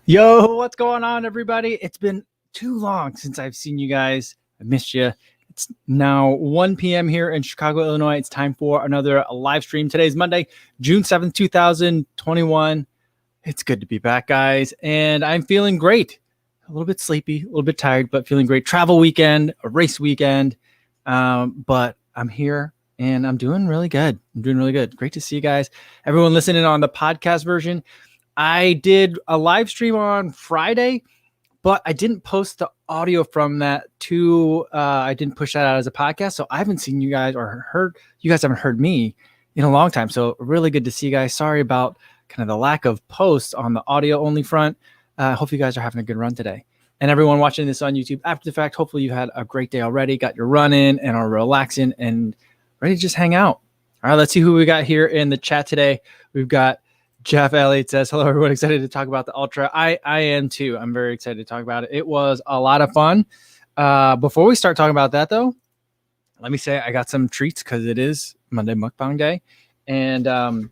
Yo, what's going on, everybody? It's been too long since I've seen you guys. I missed you. It's now 1 p.m. here in Chicago, Illinois. It's time for another live stream. Today's Monday, June 7th, 2021. It's good to be back, guys. And I'm feeling great. A little bit sleepy, a little bit tired, but feeling great. Travel weekend, a race weekend. But I'm here and I'm doing really good. Great to see you guys. Everyone listening on the podcast version. I did a live stream on Friday, but I didn't post the audio from that I didn't push that out as a podcast. So I haven't seen you guys you guys haven't heard me in a long time. So really good to see you guys. Sorry about kind of the lack of posts on the audio only front. Hope you guys are having a good run today. And everyone watching this on YouTube after the fact, hopefully you had a great day already, got your run in and are relaxing and ready to just hang out. All right, let's see who we got here in the chat today. We've got Jeff Elliott says, hello, everyone. Excited to talk about the Ultra. I am too. I'm very excited to talk about it. It was a lot of fun. Before we start talking about that, though, let me say I got some treats because it is Monday Mukbang Day. And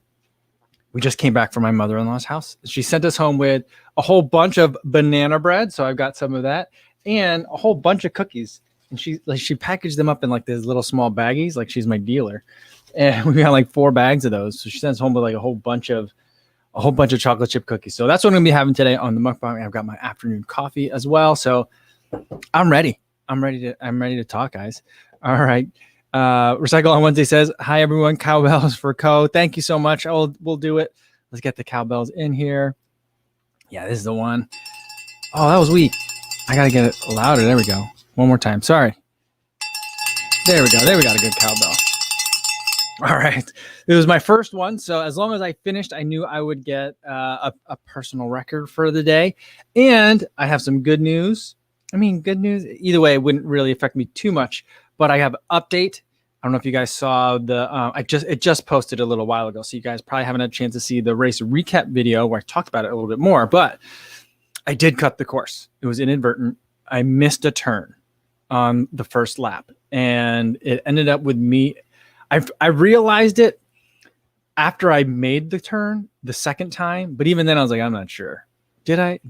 we just came back from my mother-in-law's house. She sent us home with a whole bunch of banana bread. So I've got some of that and a whole bunch of cookies. And she packaged them up in like these little small baggies, like she's my dealer. And we got like 4 bags of those. So she sent us home with like a whole bunch of chocolate chip cookies. So that's what I'm gonna be having today on the mukbang. I've got my afternoon coffee as well. So I'm ready. I'm ready to talk, guys. All right. Recycle on Wednesday says, hi everyone, cowbells for Co. Thank you so much. We'll do it. Let's get the cowbells in here. Yeah, this is the one. Oh, that was weak. I gotta get it louder. There we go. One more time. Sorry. There we go. There we got a good cowbell. All right. It was my first one. So as long as I finished, I knew I would get a personal record for the day. And I have some good news. I mean, good news. Either way, it wouldn't really affect me too much. But I have an update. I don't know if you guys saw it just posted a little while ago. So you guys probably haven't had a chance to see the race recap video where I talked about it a little bit more. But I did cut the course. It was inadvertent. I missed a turn on the first lap. And it ended up with me. I realized it after I made the turn the second time, but even then I was like, I'm not sure. Did I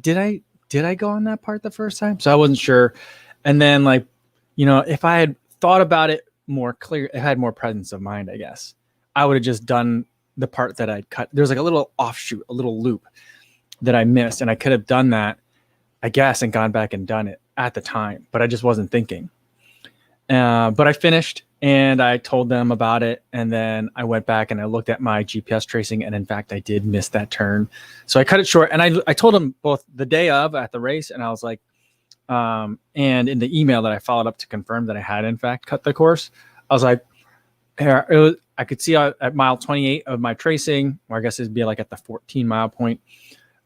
go on that part the first time? So I wasn't sure. And then if I had thought about it more clear, it had more presence of mind, I guess. I would have just done the part that I'd cut. There's like a little offshoot, a little loop that I missed. And I could have done that, I guess, and gone back and done it at the time, but I just wasn't thinking. But I finished. And I told them about it. And then I went back and I looked at my GPS tracing. And in fact, I did miss that turn. So I cut it short. And I told them both the day of at the race. And I was like, and in the email that I followed up to confirm that I had, in fact, cut the course, I was like, I could see at mile 28 of my tracing, or I guess it'd be like at the 14-mile point.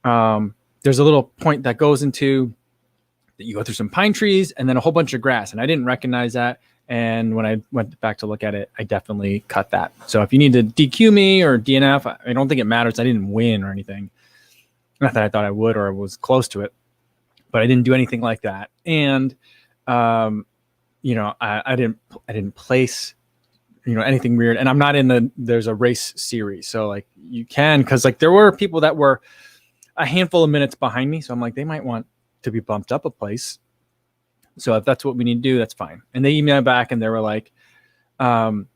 There's a little point that goes into that you go through some pine trees and then a whole bunch of grass. And I didn't recognize that. And when I went back to look at it, I definitely cut that. So if you need to DQ me or DNF, I don't think it matters. I didn't win or anything. Not that I thought I would or was close to it, but I didn't do anything like that. And, I didn't place, anything weird. And I'm not there's a race series. So like you can, cause like there were people that were a handful of minutes behind me. So I'm like, they might want to be bumped up a place. So if that's what we need to do, that's fine. And they emailed back and they were like, you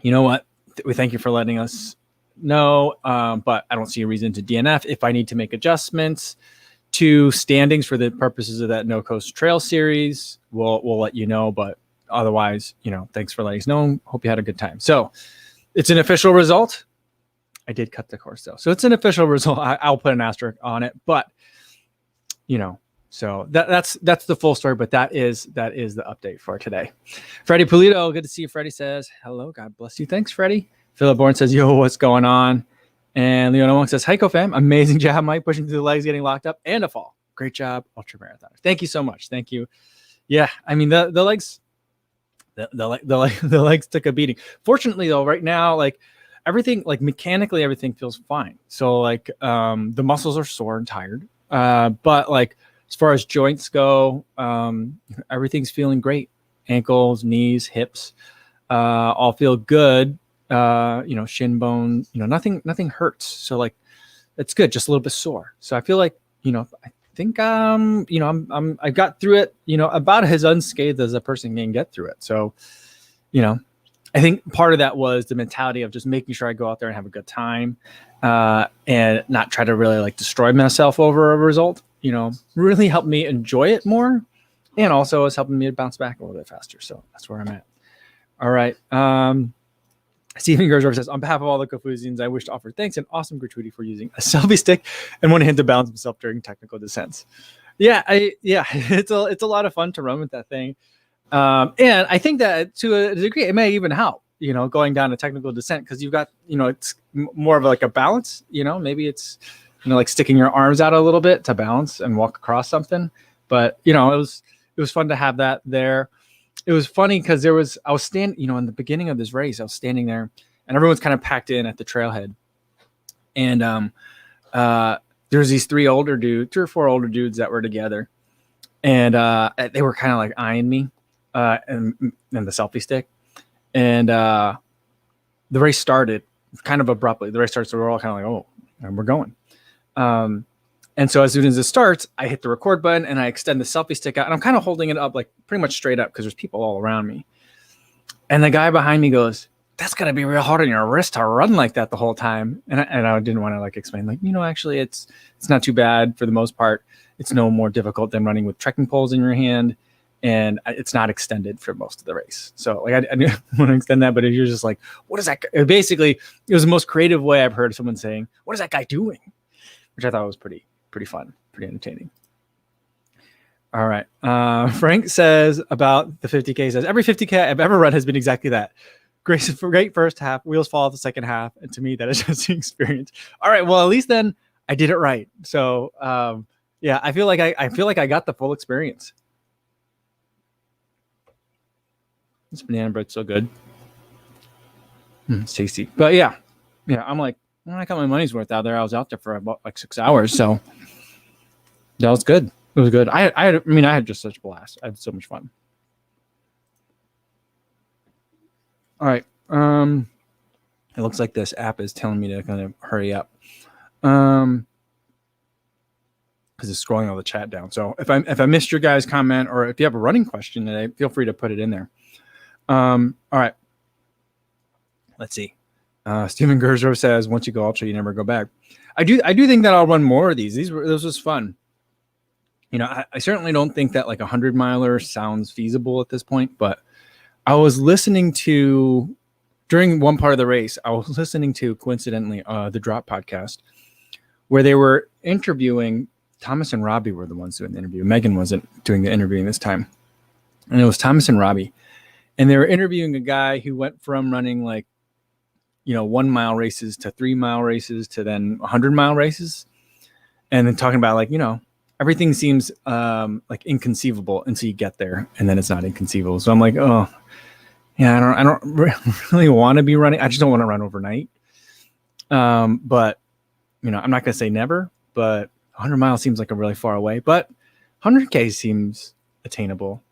know what? We thank you for letting us know. But I don't see a reason to DNF. If I need to make adjustments to standings for the purposes of that No Coast Trail series, we'll let you know. But otherwise, thanks for letting us know. Hope you had a good time. So it's an official result. I did cut the course though. So it's an official result. I'll put an asterisk on it, but so that's the full story, but that is the update for today. Freddie Pulido, good to see you. Freddie says, hello, God bless you. Thanks, Freddie. Philip Bourne says, yo, what's going on? And Leona Wong says, hi, co-fam. Amazing job, Mike, pushing through the legs, getting locked up, and a fall. Great job, ultra marathoner. Thank you so much. Thank you. Yeah, I mean, the legs, the legs took a beating. Fortunately, though, right now, like everything, like mechanically, everything feels fine. So like the muscles are sore and tired, but like, as far as joints go, everything's feeling great. Ankles, knees, hips, all feel good. Shin bone, nothing hurts. So like, it's good. Just a little bit sore. So I feel like, I think I got through it, about as unscathed as a person can get through it. So, I think part of that was the mentality of just making sure I go out there and have a good time, and not try to really like destroy myself over a result. Really helped me enjoy it more, and also it's helping me to bounce back a little bit faster. So that's where I'm at. All right. Stephen Gersdorf says, on behalf of all the Kofusians, I wish to offer thanks and awesome gratuity for using a selfie stick and one hand to balance himself during technical descents. Yeah, it's a lot of fun to run with that thing. And I think that to a degree, it may even help, going down a technical descent, because you've got, it's more of like a balance, maybe it's, like sticking your arms out a little bit to balance and walk across something. But, it was fun to have that there. It was funny because I was standing, in the beginning of this race, I was standing there and everyone's kind of packed in at the trailhead. And there was these three or four older dudes that were together. And they were kind of like eyeing me and the selfie stick. And the race started kind of abruptly. The race starts, so we're all kind of like, oh, and we're going. And so as soon as it starts, I hit the record button and I extend the selfie stick out, and I'm kind of holding it up like pretty much straight up because there's people all around me. And the guy behind me goes, that's got to be real hard on your wrist to run like that the whole time. And I didn't want to like explain, like, actually it's not too bad for the most part. It's no more difficult than running with trekking poles in your hand. And it's not extended for most of the race. So like, I didn't want to extend that, but you're just like, what is that? Basically, it was the most creative way I've heard someone saying, what is that guy doing? Which I thought was pretty fun, pretty entertaining. All right. Frank says about the 50K, says every 50K I've ever run has been exactly that. Great first half, wheels fall off the second half. And to me, that is just the experience. All right. Well, at least then I did it right. So yeah, I feel like I got the full experience. This banana bread's so good. It's tasty. But yeah, I'm like, I got my money's worth out there. I was out there for about like 6 hours. So that was good. It was good. I had just such a blast. I had so much fun. All right. It looks like this app is telling me to kind of hurry up. Because it's scrolling all the chat down. So if I missed your guys' comment, or if you have a running question today, feel free to put it in there. All right. Let's see. Stephen Gersdorf says, once you go ultra, you never go back. I do think that I'll run more of these. This was fun. I certainly don't think that like 100-miler sounds feasible at this point, but I was listening to, during one part of the race, I was listening to, coincidentally, the Drop podcast, where they were interviewing, Thomas and Robbie were the ones doing the interview. Megan wasn't doing the interviewing this time. And it was Thomas and Robbie. And they were interviewing a guy who went from running like, 1-mile races to 3-mile races to then 100-mile races. And then talking about like, everything seems like inconceivable until you get there, and then it's not inconceivable. So I'm like, oh yeah, I don't really want to be running. I just don't want to run overnight. But I'm not going to say never, but 100 miles seems like a really far away, but 100K seems attainable.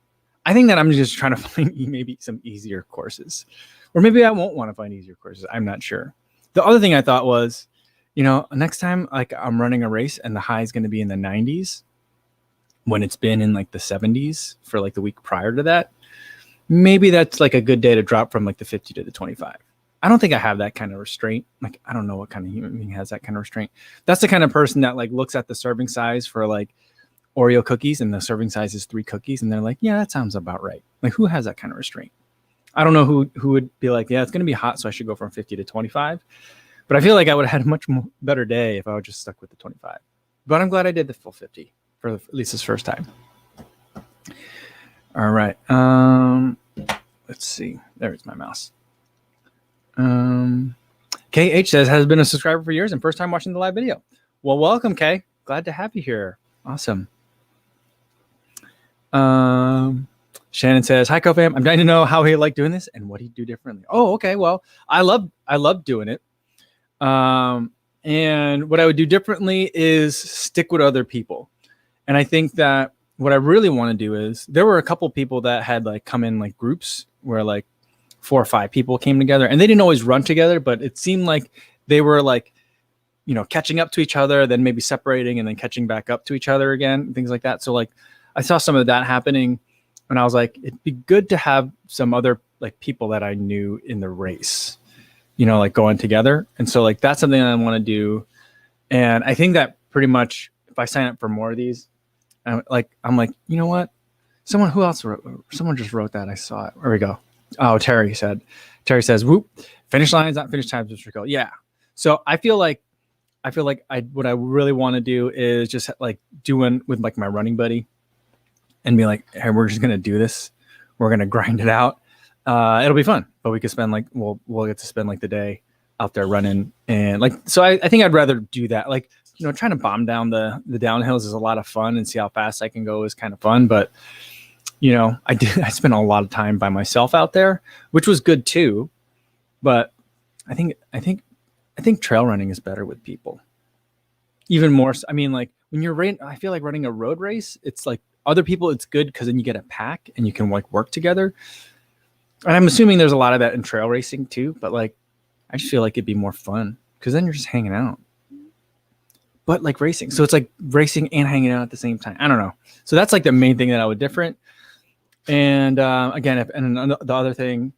I think that I'm just trying to find maybe some easier courses, or maybe I won't want to find easier courses. I'm not sure. The other thing I thought was, next time like I'm running a race and the high is going to be in the 90s when it's been in like the 70s for like the week prior to that, maybe that's like a good day to drop from like the 50 to the 25. I don't think I have that kind of restraint. Like, I don't know what kind of human being has that kind of restraint. That's the kind of person that like looks at the serving size for like Oreo cookies, and the serving size is 3 cookies. And they're like, yeah, that sounds about right. Like, who has that kind of restraint? I don't know who would be like, yeah, it's going to be hot, so I should go from 50 to 25. But I feel like I would have had a much better day if I would just stuck with the 25. But I'm glad I did the full 50 for at least this first time. All right. Let's see. There's my mouse. KH says, has been a subscriber for years and first time watching the live video. Well, welcome, Kay. Glad to have you here. Awesome. Shannon says, hi, CoFam. I'm dying to know how he liked doing this and what he'd do differently. Oh, okay. Well, I love doing it. And what I would do differently is stick with other people. And I think that what I really want to do is, there were a couple people that had like come in like groups where like 4 or 5 people came together, and they didn't always run together, but it seemed like they were like catching up to each other, then maybe separating and then catching back up to each other again, things like that. So like I saw some of that happening and I was like, it'd be good to have some other like people that I knew in the race, like going together. And so like, that's something I want to do. And I think that pretty much if I sign up for more of these, I'm like, you know what? Someone just wrote that. I saw it. There we go. Oh, Terry says, whoop, finish lines, not finish times, Mr. Cole. Yeah. So I feel like what I really want to do is just like doing with like my running buddy and be like, hey, we're just going to do this. We're going to grind it out. It'll be fun, but we could spend like, we'll get to spend like the day out there running. And like, so I think I'd rather do that. Like, trying to bomb down the downhills is a lot of fun and see how fast I can go is kind of fun. But, I spent a lot of time by myself out there, which was good too. But I think trail running is better with people. Even more. I mean, like when you're I feel like running a road race, it's like other people, it's good because then you get a pack and you can like work together. And I'm assuming there's a lot of that in trail racing too. But like, I just feel like it'd be more fun because then you're just hanging out. But like racing. So it's like racing and hanging out at the same time. I don't know. So that's like the main thing that I would different. And again, the other thing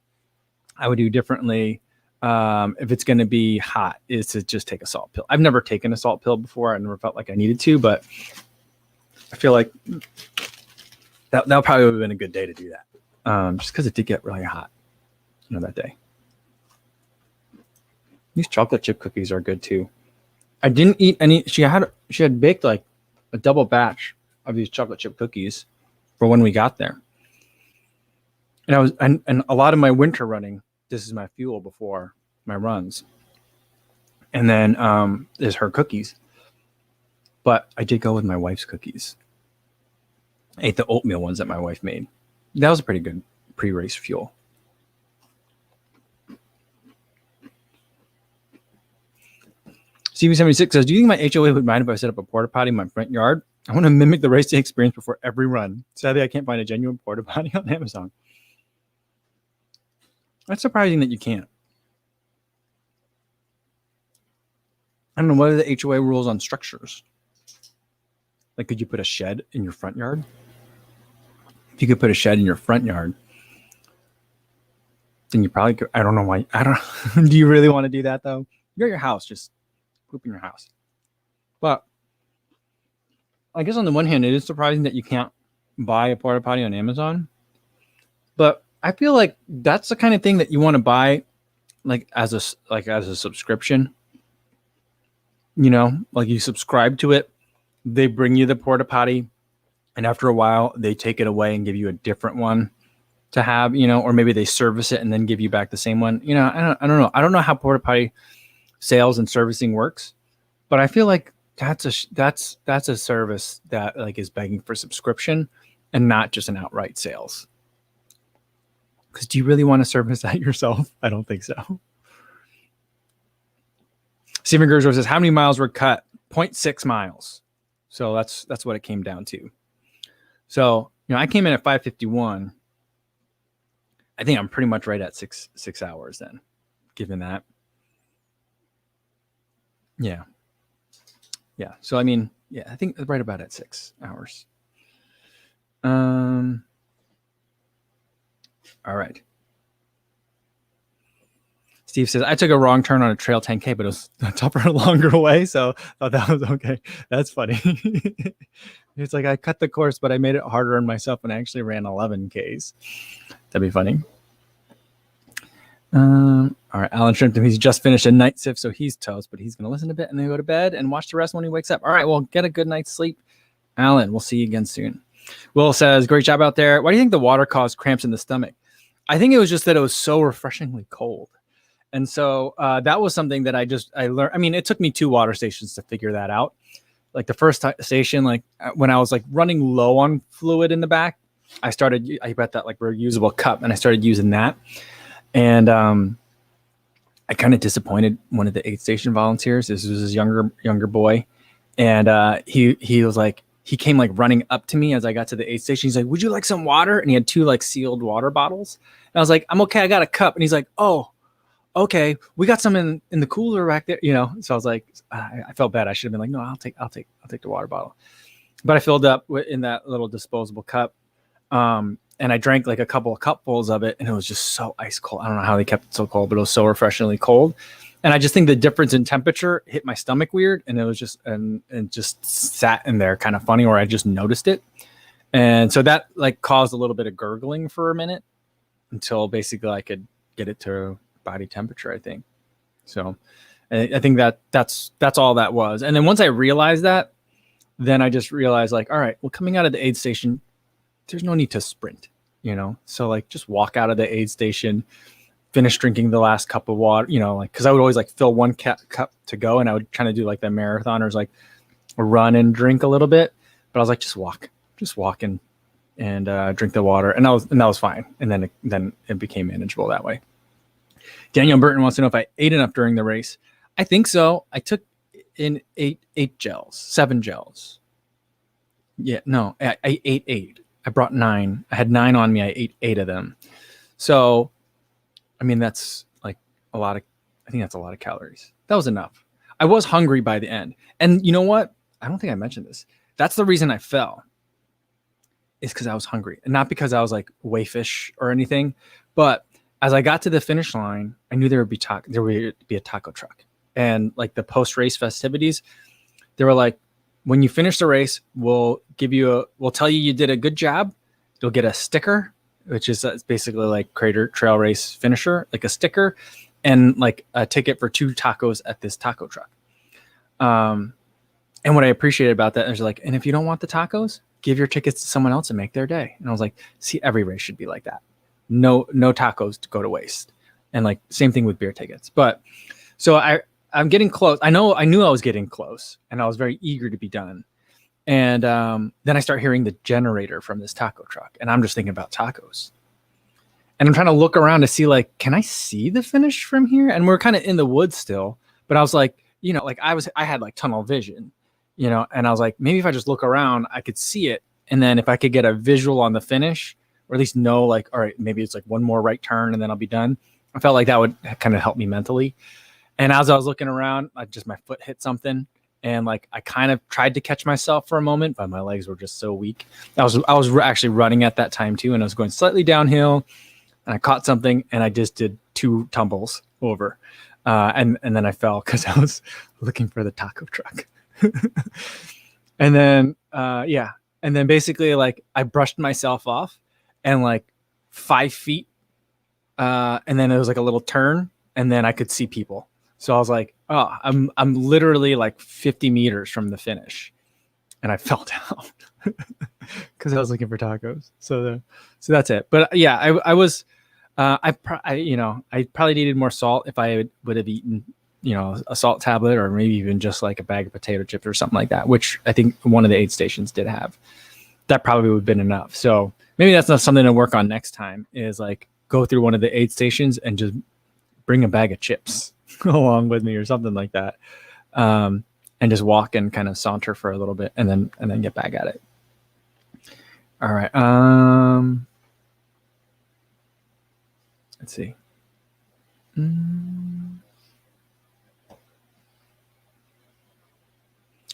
I would do differently if it's going to be hot is to just take a salt pill. I've never taken a salt pill before. I never felt like I needed to, but I feel like that probably would have been a good day to do that. Just because it did get really hot, that day. These chocolate chip cookies are good too. I didn't eat any. She had baked like a double batch of these chocolate chip cookies for when we got there. And and a lot of my winter running, this is my fuel before my runs. And then there's her cookies. But I did go with my wife's cookies. I ate the oatmeal ones that my wife made. That was a pretty good pre-race fuel. CV76 says, do you think my HOA would mind if I set up a porta potty in my front yard? I want to mimic the racing experience before every run. Sadly, I can't find a genuine porta potty on Amazon. That's surprising that you can't. I don't know, what are the HOA rules on structures? Like, could you put a shed in your front yard? If you could put a shed in your front yard, then you probably could. I don't know why. Do you really want to do that though? You're at your house, just poop in your house. But I guess on the one hand, it is surprising that you can't buy a porta potty on Amazon. But I feel like that's the kind of thing that you want to buy, like as a subscription. Like you subscribe to it, they bring you the porta potty, and after a while, they take it away and give you a different one to have, or maybe they service it and then give you back the same one. I don't know. I don't know how porta potty sales and servicing works, but I feel like that's a service that like is begging for subscription and not just an outright sales. Because do you really want to service that yourself? I don't think so. Stephen Gerzo says, how many miles were cut? 0.6 miles. So that's what it came down to. So, I came in at 5:51. I think I'm pretty much right at six hours then, given that. Yeah. Yeah. So, I mean, yeah, I think right about at 6 hours. All right. Steve says, I took a wrong turn on a trail 10K, but it was a tougher, longer way. So I thought that was okay. That's funny. It's like I cut the course, but I made it harder on myself and I actually ran 11Ks. That'd be funny. All right. Alan Shrimpton, he's just finished a night shift, so he's toast, but he's going to listen a bit and then go to bed and watch the rest when he wakes up. All right. Well, get a good night's sleep. Alan, we'll see you again soon. Will says, great job out there. Why do you think the water caused cramps in the stomach? I think it was just that it was so refreshingly cold. And so that was something that I learned. I mean, it took me 2 water stations to figure that out. Like the first station, like when I was like running low on fluid in the back, I got that like reusable cup and I started using that. And I kind of disappointed one of the aid station volunteers. This was his younger boy. And he was like, he came like running up to me as I got to the aid station. He's like, would you like some water? And he had 2 like sealed water bottles. And I was like, I'm okay. I got a cup. And he's like, oh, okay, we got some in the cooler back there, you know. So I was like, I felt bad. I should have been like, no, I'll take the water bottle. But I filled up in that little disposable cup. And I drank like a couple of cupfuls of it, and it was just so ice cold. I don't know how they kept it so cold, but it was so refreshingly cold. And I just think the difference in temperature hit my stomach weird, and it was just and just sat in there kind of funny, or I just noticed it. And so that like caused a little bit of gurgling for a minute until basically I could get it to body temperature, I think. So I think that's all that was. And then once I realized that, then I just realized like, all right, well, coming out of the aid station, there's no need to sprint, you know? So like just walk out of the aid station, finish drinking the last cup of water, you know, like, cause I would always like fill one cup to go, and I would kind of do like the marathoners, like run and drink a little bit, but I was like, just walk and drink the water. And that was fine. And then it became manageable that way. Daniel Burton wants to know if I ate enough during the race. I think so. I took in 7 gels. Yeah, no, I ate 8. I brought 9. I had 9 on me. I ate 8 of them. So, I mean, that's like I think that's a lot of calories. That was enough. I was hungry by the end. And you know what? I don't think I mentioned this. That's the reason I fell. Is because I was hungry, and not because I was like wayfish or anything. But as I got to the finish line, I knew there would be a taco truck. And like the post-race festivities, they were like, when you finish the race, we'll tell you did a good job. You'll get a sticker, which is basically like Crater Trail Race finisher, like a sticker, and like a ticket for 2 tacos at this taco truck. And what I appreciated about that is like, and if you don't want the tacos, give your tickets to someone else and make their day. And I was like, see, every race should be like that. No tacos to go to waste. And like same thing with beer tickets. But so I'm getting close. I knew I was getting close, and I was very eager to be done. And then I start hearing the generator from this taco truck, and I'm just thinking about tacos. And I'm trying to look around to see like, can I see the finish from here? And we're kind of in the woods still, but I was like, you know, like I had like tunnel vision, you know, and I was like, maybe if I just look around, I could see it. And then if I could get a visual on the finish, or at least know like, all right, maybe it's like one more right turn and then I'll be done. I felt like that would kind of help me mentally. And as I was looking around, my foot hit something, and like I kind of tried to catch myself for a moment, but my legs were just so weak. I was actually running at that time too, and I was going slightly downhill, and I caught something, and I just did 2 tumbles over, and then I fell because I was looking for the taco truck. And then and then basically like I brushed myself off, and like 5 feet, and then it was like a little turn, and then I could see people. So I was like, oh, I'm literally like 50 meters from the finish, and I fell down because I was looking for tacos. So that's it. But yeah, I was, I probably needed more salt if I would have eaten, you know, a salt tablet, or maybe even just like a bag of potato chips or something like that, which I think one of the aid stations did have. That probably would have been enough. So maybe that's not something to work on next time, is like go through one of the aid stations and just bring a bag of chips along with me or something like that, and just walk and kind of saunter for a little bit, and then get back at it. All right. Let's see.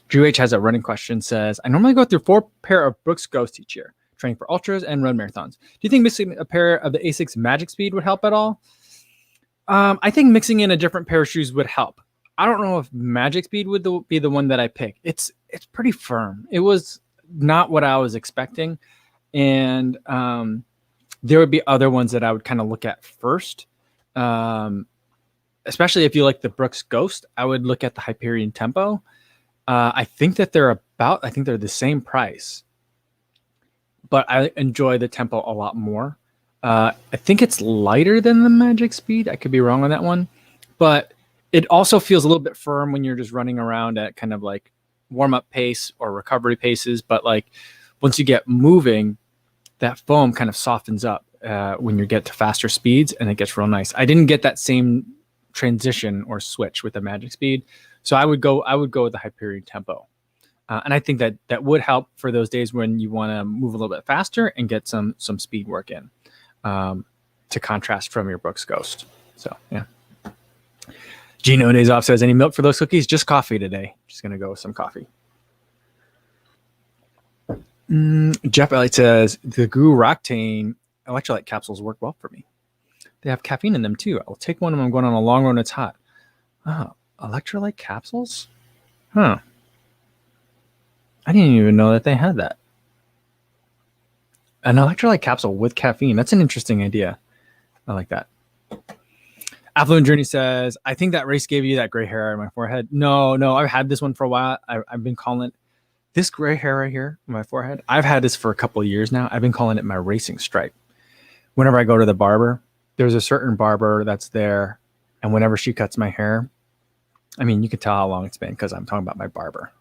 Drew H has a running question. Says, I normally go through 4 pair of Brooks Ghost each year, training for ultras and run marathons. Do you think missing a pair of the ASICS Magic Speed would help at all? I think mixing in a different pair of shoes would help. I don't know if Magic Speed would be the one that I pick. It's pretty firm. It was not what I was expecting. And there would be other ones that I would kind of look at first. Especially if you like the Brooks Ghost, I would look at the Hyperion Tempo. I think they're the same price, but I enjoy the Tempo a lot more. I think it's lighter than the Magic Speed. I could be wrong on that one, but it also feels a little bit firm when you're just running around at kind of like warm-up pace or recovery paces. But like once you get moving, that foam kind of softens up when you get to faster speeds, and it gets real nice. I didn't get that same transition or switch with the Magic Speed, so I would go with the Hyperion Tempo. And I think that would help for those days when you want to move a little bit faster and get some speed work in, to contrast from your Brooks Ghost. So yeah. Gino Days Off says, any milk for those cookies? Just coffee today. Just going to go with some coffee. Jeff Elliott says, the Guru Roctane electrolyte capsules work well for me. They have caffeine in them too. I'll take one when I'm going on a long run. It's hot. Oh, electrolyte capsules? Huh. I didn't even know that they had that. An electrolyte capsule with caffeine. That's an interesting idea. I like that. Affluent Journey says, I think that race gave you that gray hair on my forehead. No, I've had this one for a while. I've been calling it this gray hair right here on my forehead. I've had this for a couple of years now. I've been calling it my racing stripe. Whenever I go to the barber, there's a certain barber that's there. And whenever she cuts my hair, I mean, you can tell how long it's been because I'm talking about my barber.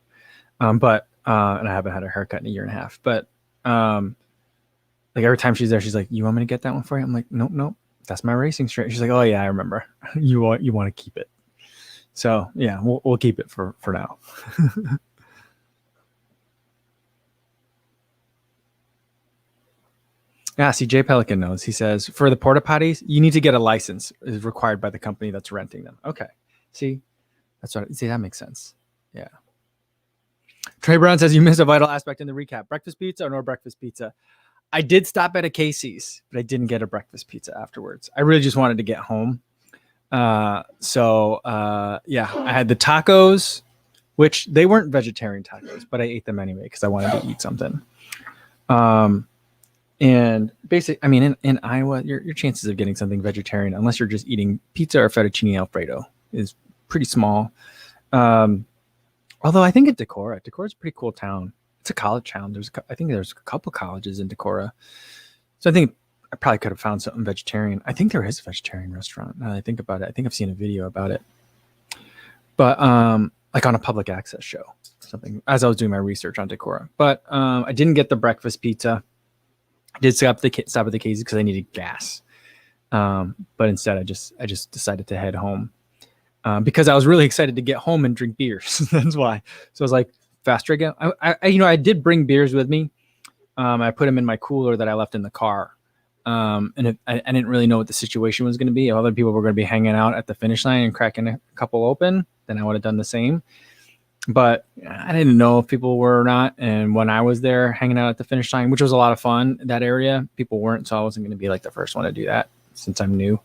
And I haven't had a haircut in a year and a half. But like every time she's there, she's like, you want me to get that one for you? I'm like, nope. That's my racing stripe. She's like, oh yeah, I remember. You want to keep it. So yeah, we'll keep it for now. Yeah, see, Jay Pelican knows. He says, for the porta potties, you need to get a license. Is required by the company that's renting them. Okay. See, that makes sense. Yeah. Trey Brown says, you missed a vital aspect in the recap. Breakfast pizza or no breakfast pizza? I did stop at a Casey's, but I didn't get a breakfast pizza afterwards. I really just wanted to get home. Yeah, I had the tacos, which they weren't vegetarian tacos, but I ate them anyway because I wanted to eat something. And basically, I mean, in Iowa, your chances of getting something vegetarian, unless you're just eating pizza or fettuccine Alfredo, is pretty small. Although I think at Decorah is a pretty cool town. It's a college town. I think there's a couple colleges in Decorah. So I think I probably could have found something vegetarian. I think there is a vegetarian restaurant. Now that I think about it, I think I've seen a video about it. But like on a public access show, something, as I was doing my research on Decorah. But I didn't get the breakfast pizza. I did stop at the Casey's because I needed gas. But instead, I just decided to head home because I was really excited to get home and drink beers. That's why. So I was like, faster again. I did bring beers with me. I put them in my cooler that I left in the car. And I didn't really know what the situation was going to be. If other people were going to be hanging out at the finish line and cracking a couple open, then I would have done the same. But I didn't know if people were or not. And when I was there hanging out at the finish line, which was a lot of fun, that area, people weren't. So I wasn't going to be like the first one to do that since I'm new.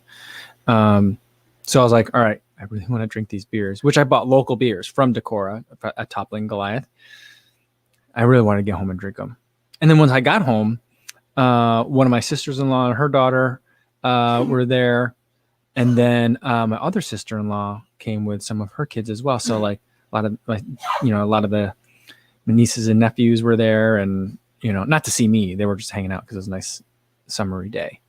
So I was like, all right, I really want to drink these beers, which I bought local beers from Decorah at Toppling Goliath. I really wanted to get home and drink them. And then once I got home, one of my sisters-in-law and her daughter were there. And then my other sister-in-law came with some of her kids as well. So like a lot of the nieces and nephews were there, and, not to see me, they were just hanging out because it was a nice summery day.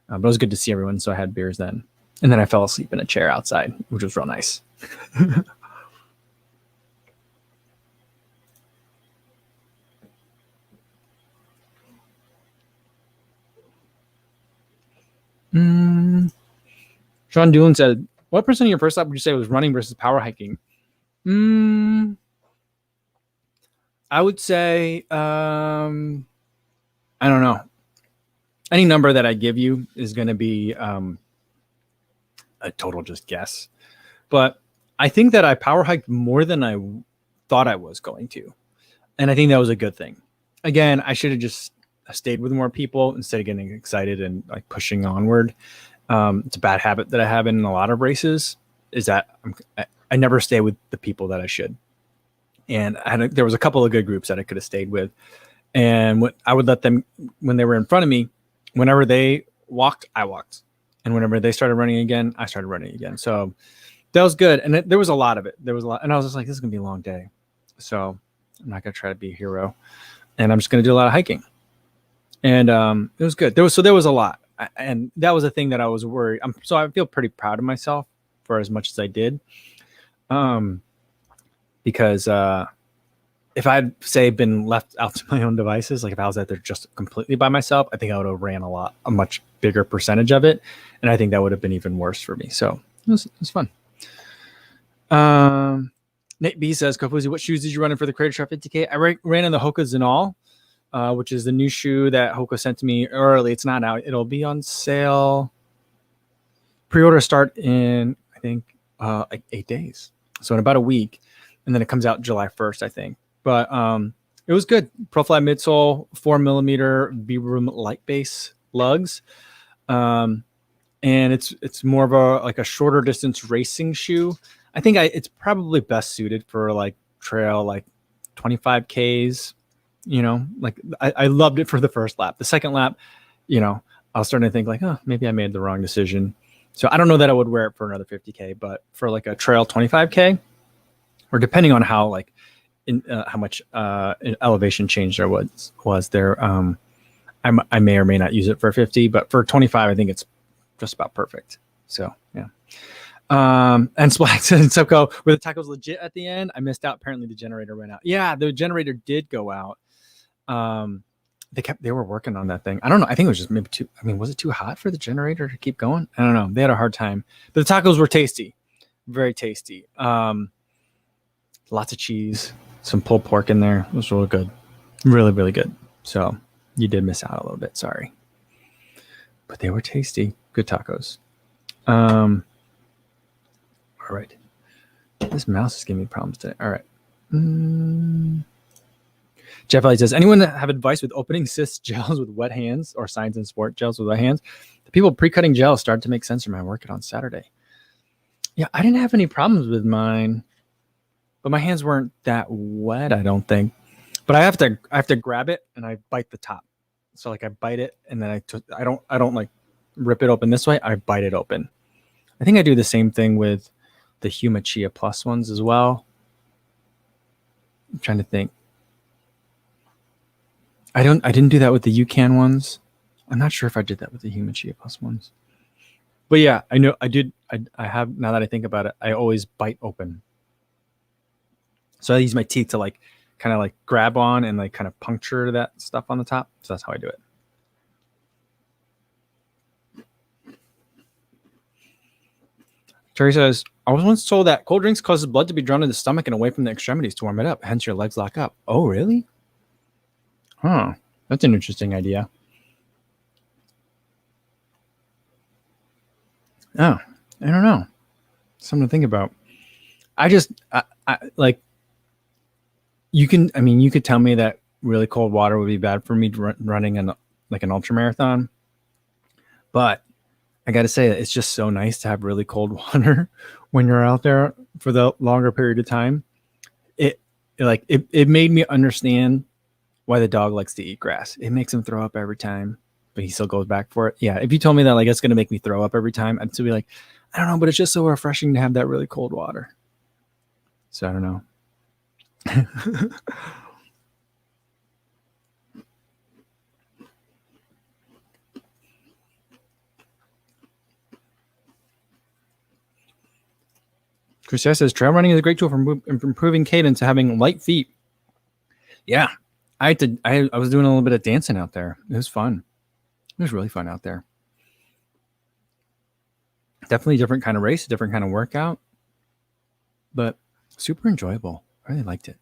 But it was good to see everyone. So I had beers then. And then I fell asleep in a chair outside, which was real nice. Sean Doolin said, what percent of your first stop would you say was running versus power hiking? I would say, I don't know. Any number that I give you is going to be a total just guess. But I think that I power hiked more than I thought I was going to. And I think that was a good thing. Again, I should have just stayed with more people instead of getting excited and like pushing onward. It's a bad habit that I have in a lot of races, is that I never stay with the people that I should. And there was a couple of good groups that I could have stayed with. And I would let them, when they were in front of me, whenever they walked, I walked. And whenever they started running again, I started running again. So that was good. And there was a lot of it. There was a lot. And I was just like, this is going to be a long day. So I'm not going to try to be a hero. And I'm just going to do a lot of hiking. And it was good. There was a lot. And that was a thing that I was worried. So I feel pretty proud of myself for as much as I did. Because if I'd been left out to my own devices, like if I was out there just completely by myself, I think I would have ran a much bigger percentage of it. And I think that would have been even worse for me. So it was fun. Nate B says, Kofuzi, what shoes did you run in for the Crater Shot 50K? I ran in the Hoka Zinal, which is the new shoe that Hoka sent to me early. It's not out. It'll be on sale. Pre-order start in, I think, like 8 days. So in about a week, and then it comes out July 1st, I think. But it was good. Pro Flat midsole, 4mm V-Room light base lugs. And it's more of a shorter distance racing shoe. I think it's probably best suited for like trail, like 25Ks. Like I loved it for the first lap. The second lap, I was starting to think like, oh, maybe I made the wrong decision. So I don't know that I would wear it for another 50K, but for like a trail 25K, or depending on how like how much elevation change there was there, I may or may not use it for 50, but for 25, I think it's just about perfect. So yeah. And Splax and Subco, were the tacos legit at the end? I missed out. Apparently the generator went out. Yeah, the generator did go out. They were working on that thing. I don't know. I think it was just maybe was it too hot for the generator to keep going? I don't know. They had a hard time, but the tacos were tasty, very tasty. Lots of cheese, some pulled pork in there. It was really good. Really, really good. So you did miss out a little bit. Sorry, but they were tasty. Good tacos. All right. This mouse is giving me problems today. All right. Jeff Ellie says, anyone have advice with opening cyst gels with wet hands or Science and Sport gels with wet hands? The people pre-cutting gels started to make sense for my workout on Saturday. Yeah, I didn't have any problems with mine, but my hands weren't that wet, I don't think. But I have to grab it and I bite the top. So like I bite it and then I don't like rip it open this way. I bite it open. I think I do the same thing with the Huma Chia Plus ones as well. I'm trying to think. I didn't do that with the UCAN ones. I'm not sure if I did that with the Huma Chia Plus ones. But yeah, I know I did. I have, now that I think about it, I always bite open. So I use my teeth to like kind of like grab on and like kind of puncture that stuff on the top. So that's how I do it. Terry says, I was once told that cold drinks causes blood to be drawn to the stomach and away from the extremities to warm it up. Hence your legs lock up. Oh, really? Huh. That's an interesting idea. Oh, I don't know. Something to think about. I like, you could tell me that really cold water would be bad for me running like an ultra marathon. But I got to say that it's just so nice to have really cold water when you're out there for the longer period of time. It made me understand why the dog likes to eat grass. It makes him throw up every time, but he still goes back for it. Yeah, if you told me that like it's going to make me throw up every time, I'd still be like, I don't know, but it's just so refreshing to have that really cold water. So I don't know. Chris says trail running is a great tool for improving cadence and having light feet. Yeah, I was doing a little bit of dancing out there. It was fun. It was really fun out there. Definitely a different kind of race, a different kind of workout, but super enjoyable. I really liked it.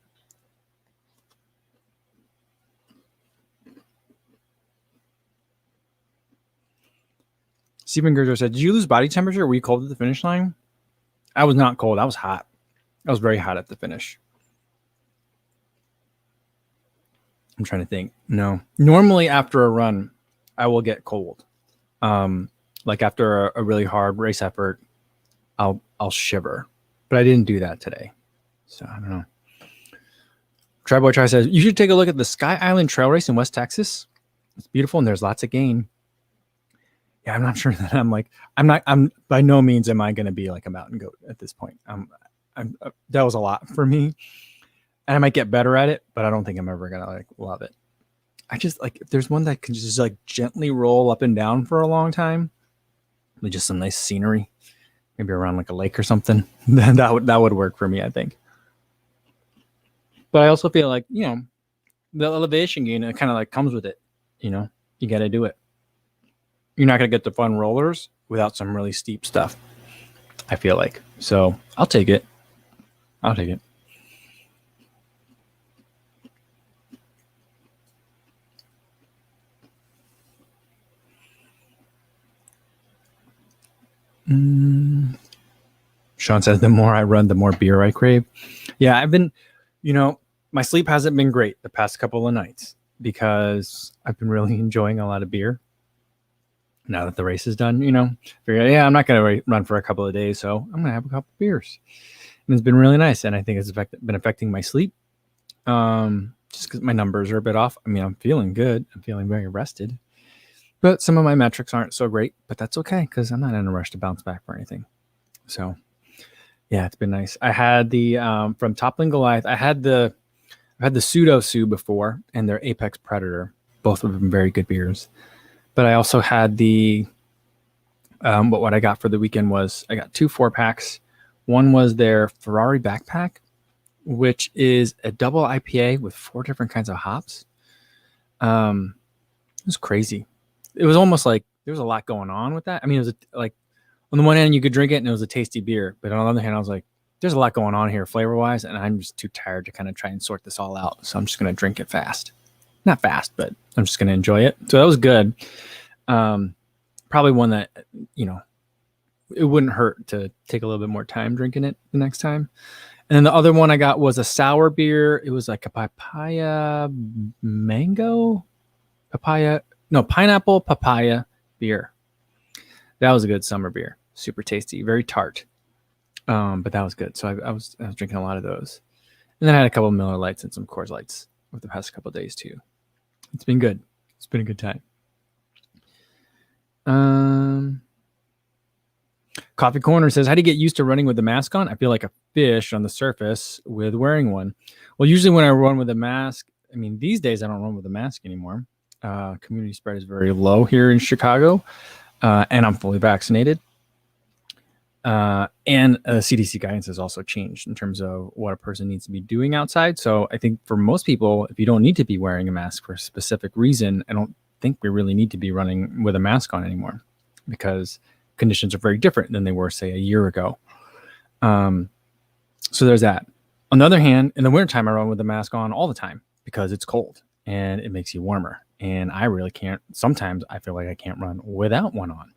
Stephen Gerger said, did you lose body temperature? Were you cold at the finish line? I was not cold. I was hot. I was very hot at the finish. I'm trying to think. No. Normally after a run, I will get cold. Like after a really hard race effort, I'll shiver. But I didn't do that today. So I don't know. Triboy Try says, you should take a look at the Sky Island Trail Race in West Texas. It's beautiful and there's lots of gain. Yeah, I'm not sure that I'm by no means am I going to be like a mountain goat at this point. That was a lot for me. And I might get better at it, but I don't think I'm ever going to like love it. I just like, if there's one that can just like gently roll up and down for a long time with just some nice scenery, maybe around like a lake or something, then that would work for me, I think. But I also feel like, the elevation gain, it kind of like comes with it. You got to do it. You're not going to get the fun rollers without some really steep stuff, I feel like. So I'll take it. Sean says, the more I run, the more beer I crave. Yeah, I've been, my sleep hasn't been great the past couple of nights because I've been really enjoying a lot of beer. Now that the race is done, figure, I'm not going to run for a couple of days, so I'm going to have a couple of beers. And it's been really nice, and I think it's been affecting my sleep. Just because my numbers are a bit off. I mean, I'm feeling good. I'm feeling very rested. But some of my metrics aren't so great, but that's okay because I'm not in a rush to bounce back for anything. So, yeah, it's been nice. I had the from Toppling Goliath. I've had the Pseudo Sue before and their Apex Predator. Both of them very good beers. But I also had the what I got for the weekend was I got 2 4-packs. One was their Ferrari Backpack, which is a double IPA with 4 different kinds of hops. It was crazy. It was almost like there was a lot going on with that. I mean, it was like on the one hand you could drink it and it was a tasty beer, but on the other hand I was like, there's a lot going on here flavor wise, and I'm just too tired to kind of try and sort this all out. So I'm just going to drink it fast. Not fast, but I'm just going to enjoy it. So that was good. Probably one that, it wouldn't hurt to take a little bit more time drinking it the next time. And then the other one I got was a sour beer. It was like a pineapple papaya beer. That was a good summer beer. Super tasty, very tart. But that was good. So I was drinking a lot of those. And then I had a couple of Miller Lights and some Coors Lights over the past couple of days too. It's been good. It's been a good time. Coffee Corner says, how do you get used to running with the mask on? I feel like a fish on the surface with wearing one. Well, usually when I run with a mask, I mean, these days I don't run with a mask anymore. Community spread is very low here in Chicago, and I'm fully vaccinated. And CDC guidance has also changed in terms of what a person needs to be doing outside. So I think for most people, if you don't need to be wearing a mask for a specific reason, I don't think we really need to be running with a mask on anymore because conditions are very different than they were, say, a year ago. So there's that. On the other hand, in the wintertime, I run with a mask on all the time because it's cold and it makes you warmer. And I really can't. Sometimes I feel like I can't run without one on.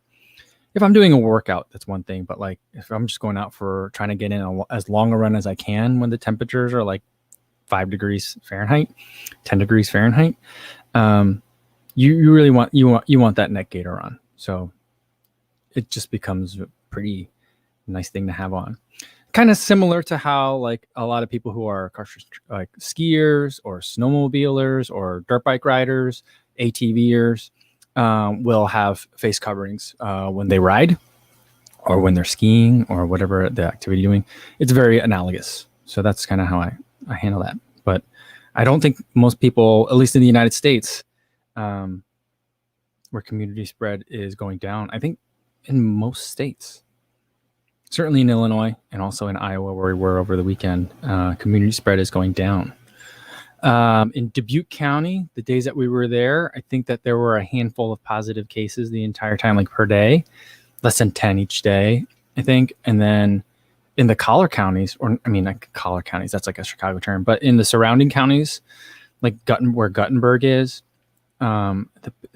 If I'm doing a workout, that's one thing. But like if I'm just going out for trying to get in as long a run as I can when the temperatures are like 5 degrees Fahrenheit, 10 degrees Fahrenheit, you really want that neck gaiter on. So it just becomes a pretty nice thing to have on. Kind of similar to how like a lot of people who are like skiers or snowmobilers or dirt bike riders, ATVers, will have face coverings when they ride or when they're skiing or whatever the activity doing. It's very analogous. So that's kind of how I handle that. But I don't think most people, at least in the United States, where community spread is going down, I think in most states, certainly in Illinois and also in Iowa where we were over the weekend, community spread is going down. In Dubuque County, the days that we were there, I think that there were a handful of positive cases the entire time, like per day, less than 10 each day, I think. And then in the collar counties, like collar counties, that's like a Chicago term, but in the surrounding counties, like where Guttenberg is, the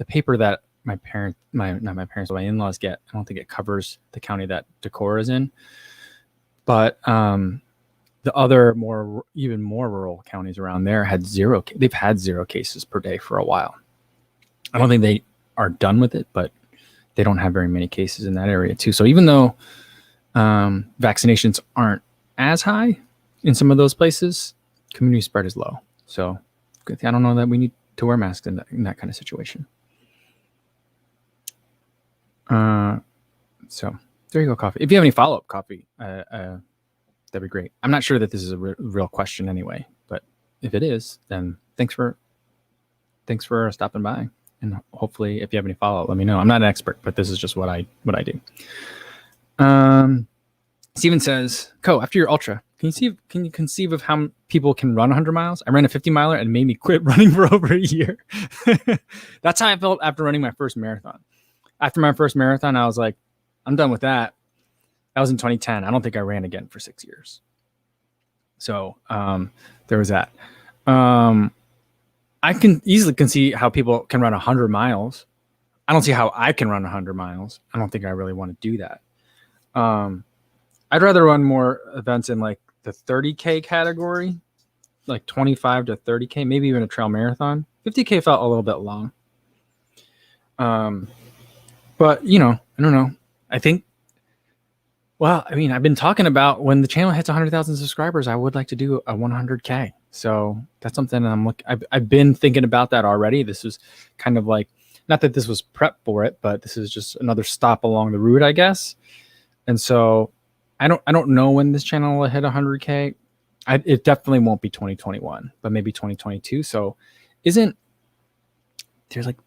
paper that my in-laws get, I don't think it covers the county that Decorah is in, but the other even more rural counties around there they've had 0 cases per day for a while. I don't think they are done with it, but they don't have very many cases in that area too. So even though vaccinations aren't as high in some of those places, community spread is low. So I don't know that we need to wear masks in that kind of situation. So there you go, Coffee. If you have any follow-up, Coffee, that'd be great. I'm not sure that this is a real question anyway, but if it is, then thanks for stopping by. And hopefully if you have any follow-up, let me know. I'm not an expert, but this is just what I do. Steven says, after your ultra, can you conceive of how people can run 100 miles? I ran a 50 miler and it made me quit running for over a year. That's how I felt after running my first marathon. After my first marathon, I was like, I'm done with that. That was in 2010. I don't think I ran again for 6 years. So there was that. I can easily see how people can run 100 miles. I don't see how I can run 100 miles. I don't think I really want to do that. I'd rather run more events in like the 30K category, like 25 to 30K, maybe even a trail marathon. 50K felt a little bit long. But you know, I don't know. I think, well, I mean, I've been talking about when the channel hits 100,000 subscribers, I would like to do a 100K. So that's something I've been thinking about that already. This was kind of like, not that this was prep for it, but this is just another stop along the route, I guess. And so I don't know when this channel will hit 100K. It definitely won't be 2021, but maybe 2022. So there's like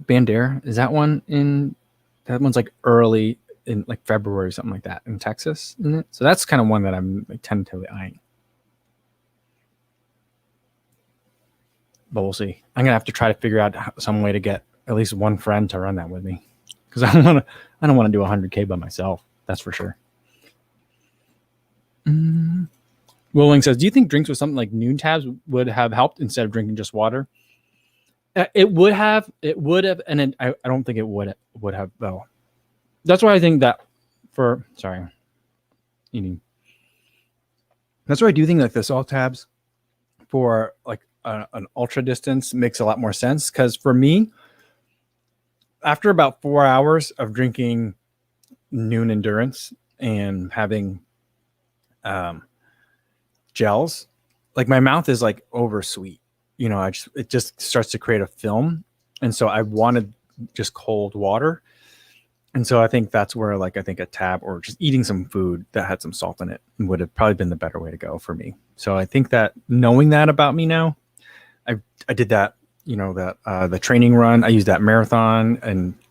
Bandera, is that one that one's like early in like February or something like that in Texas, isn't it? So that's kind of one that I'm like tentatively eyeing. But we'll see. I'm gonna have to try to figure out some way to get at least one friend to run that with me, because I don't want to do 100K by myself. That's for sure. Willing says, do you think drinks with something like noon tabs would have helped instead of drinking just water? It would have, and I don't think it would have though. That's why I think that eating. That's why I do think like the salt tabs for like an ultra distance makes a lot more sense. Because for me, after about 4 hours of drinking noon endurance and having gels, like my mouth is like over sweet. You know, it just starts to create a film. And so I wanted just cold water. And so I think that's where like I think a tab or just eating some food that had some salt in it would have probably been the better way to go for me. So I think that knowing that about me now, I did that, you know, that the training run, I used that marathon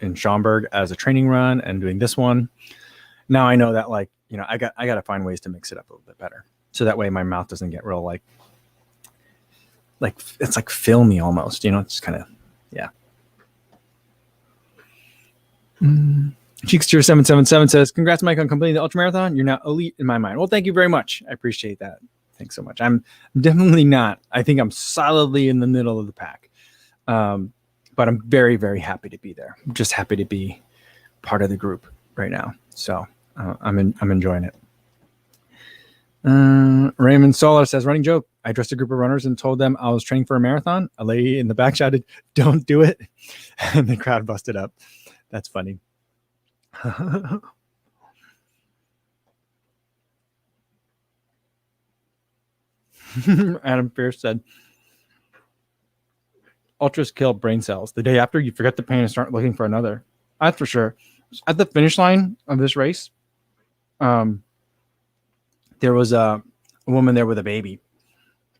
in Schaumburg as a training run and doing this one. Now I know that like, you know, I got to find ways to mix it up a little bit better. So that way my mouth doesn't get real like it's like filmy almost, you know, it's kind of, yeah. Cheekster 777 says, congrats, Mike, on completing the ultramarathon. You're now elite in my mind. Well, thank you very much. I appreciate that. Thanks so much. I'm definitely not. I think I'm solidly in the middle of the pack. But I'm very, very happy to be there. I'm just happy to be part of the group right now. So I'm enjoying it. Raymond Solar says, running joke. I addressed a group of runners and told them I was training for a marathon. A lady in the back shouted, "Don't do it." And the crowd busted up. That's funny. Adam Pierce said, ultras kill brain cells. The day after, you forget the pain and start looking for another. That's for sure. At the finish line of this race, there was a woman there with a baby.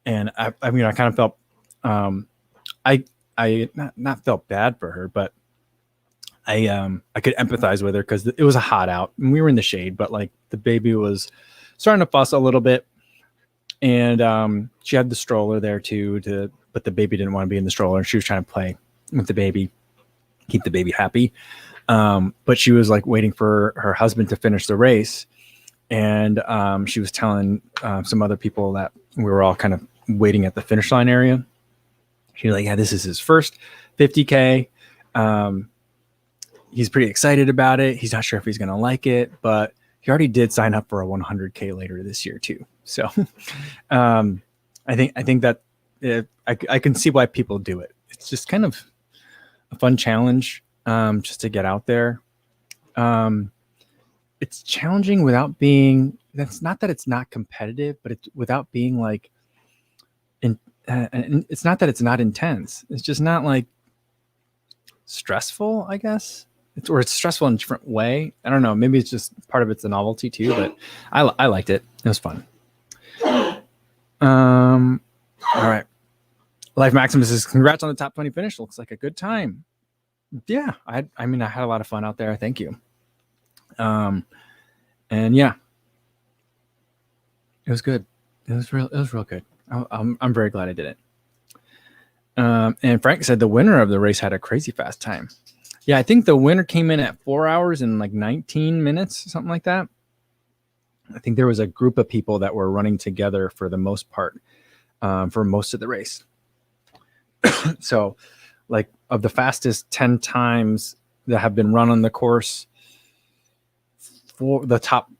And I mean, I kind of felt, I not felt bad for her, but I could empathize with her because it was a hot out and we were in the shade, but like the baby was starting to fuss a little bit. And she had the stroller there too, but the baby didn't want to be in the stroller. She was trying to play with the baby, keep the baby happy. But she was like waiting for her husband to finish the race. And she was telling some other people that we were all kind of waiting at the finish line area. She was like, yeah, this is his first 50K. He's pretty excited about it. He's not sure if he's going to like it, but he already did sign up for a 100K later this year too. So I think that I can see why people do it. It's just kind of a fun challenge just to get out there. It's challenging without being, that's not that it's not competitive, but it's without being like, and it's not that it's not intense. It's just not like stressful, I guess. It's stressful in a different way. I don't know. Maybe it's just part of it's the novelty too, but I liked it. It was fun. All right. Life Maximus says, congrats on the top 20 finish. Looks like a good time. Yeah. I mean, I had a lot of fun out there. Thank you. And yeah, it was good. It was real good. I'm very glad I did it. And Frank said the winner of the race had a crazy fast time. Yeah, I think the winner came in at 4 hours and like 19 minutes, something like that. I think there was a group of people that were running together for the most part, for most of the race. So like of the fastest 10 times that have been run on the course, for the top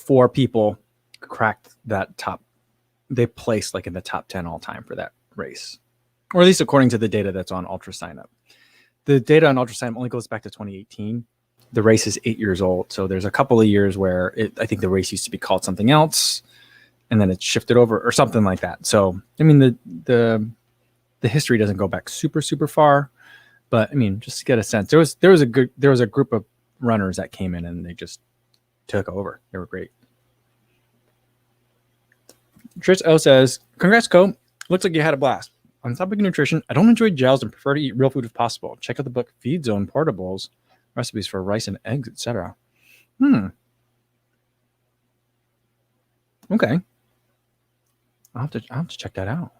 4 people cracked that top. They placed like in the top 10 all time for that race, or at least according to the data that's on Ultra Sign Up. The data on Ultra Sign Up only goes back to 2018. The race is 8 years old. So there's a couple of years where I think the race used to be called something else, and then it shifted over or something like that. So, I mean, the history doesn't go back super, super far, but I mean, just to get a sense, there was a group of runners that came in and they just took over. They were great. Trish O says, congrats, Co. Looks like you had a blast. On the topic of nutrition, I don't enjoy gels and prefer to eat real food if possible. Check out the book Feed Zone Portables, recipes for rice and eggs, etc. Okay. I'll have to check that out.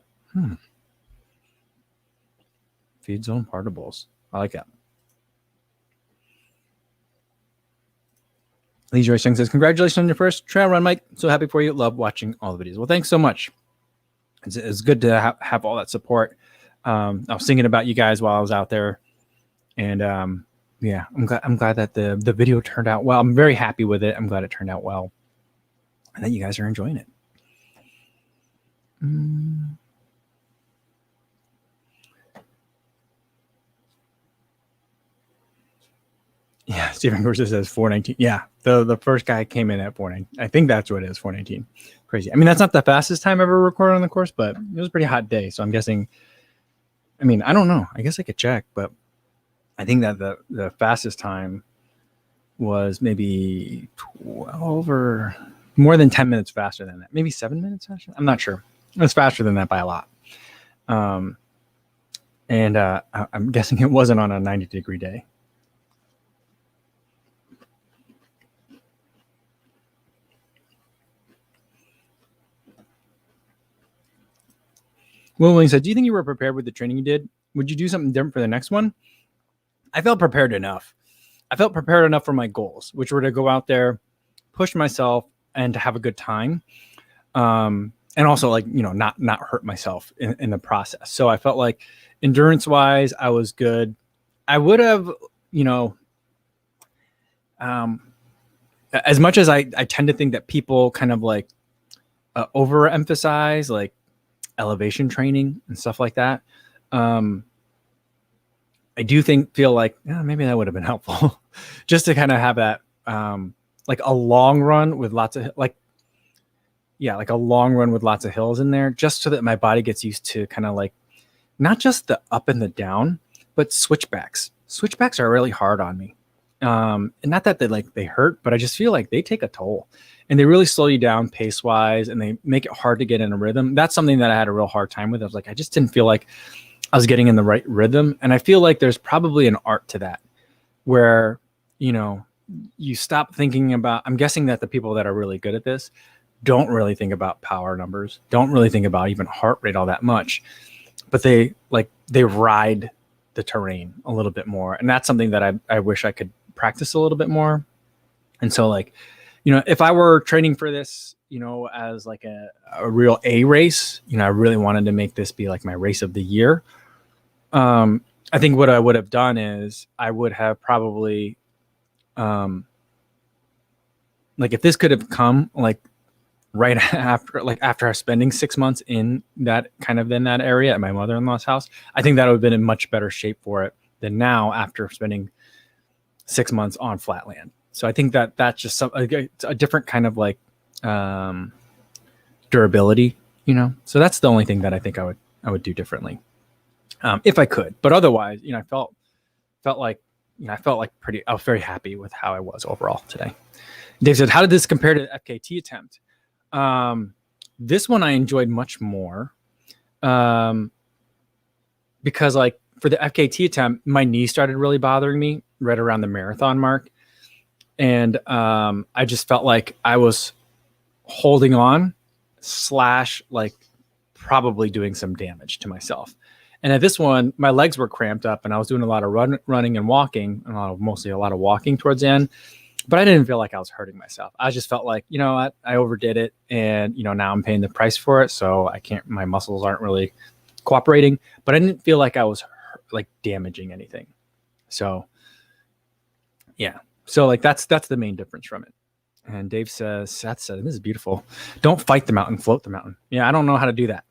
Feed Zone Portables. I like that. Lee Joy Singh says, congratulations on your first trail run, Mike. So happy for you. Love watching all the videos. Well, thanks so much. It's good to have all that support. I was thinking about you guys while I was out there. And yeah, I'm glad that the video turned out well. I'm very happy with it. I'm glad it turned out well. And that you guys are enjoying it. Yeah, Stephen Gorsuch says 419. Yeah, the first guy came in at 419. I think that's what it is, 419. Crazy. I mean, that's not the fastest time ever recorded on the course, but it was a pretty hot day. So I'm guessing, I mean, I don't know. I guess I could check, but I think that the fastest time was maybe 12 or more than 10 minutes faster than that. Maybe 7 minutes faster. I'm not sure. It was faster than that by a lot. And I'm guessing it wasn't on a 90-degree day. Will Williams said, do you think you were prepared with the training you did? Would you do something different for the next one? I felt prepared enough. I felt prepared enough for my goals, which were to go out there, push myself, and to have a good time. And also, like, you know, not hurt myself in the process. So I felt like endurance-wise, I was good. I would have, you know, as much as I tend to think that people kind of like overemphasize like elevation training and stuff like that. I do feel like maybe that would have been helpful just to kind of have that like a long run with lots of like a long run with lots of hills in there, just so that my body gets used to kind of like not just the up and the down, but switchbacks. Switchbacks are really hard on me. And not that they hurt, but I just feel like they take a toll and they really slow you down pace wise and they make it hard to get in a rhythm. That's something that I had a real hard time with. I was like, I just didn't feel like I was getting in the right rhythm. And I feel like there's probably an art to that where, you know, you stop thinking about, I'm guessing that the people that are really good at this don't really think about power numbers, don't really think about even heart rate all that much, but they ride the terrain a little bit more. And that's something that I wish I could practice a little bit more. And so like, you know, if I were training for this, you know, as like a real A race, you know, I really wanted to make this be like my race of the year. I think what I would have done is I would have probably, like if this could have come like right after spending 6 months in that area at my mother-in-law's house, I think that would have been in much better shape for it than now after spending 6 months on flat land. So I think that that's just a different kind of like durability, you know. So that's the only thing that I think I would do differently if I could. But otherwise, you know, I felt like, you know, I was very happy with how I was overall today. Dave said, how did this compare to the FKT attempt? This one I enjoyed much more because like for the FKT attempt, my knee started really bothering me right around the marathon mark. And I just felt like I was holding on / like probably doing some damage to myself. And at this one, my legs were cramped up and I was doing a lot of running and walking, mostly a lot of walking towards the end. But I didn't feel like I was hurting myself. I just felt like, you know what, I overdid it. And, you know, now I'm paying the price for it. So my muscles aren't really cooperating. But I didn't feel like I was like damaging anything. So, yeah. So like that's the main difference from it. And Dave says, Seth said, this is beautiful. Don't fight the mountain, float the mountain. Yeah, I don't know how to do that.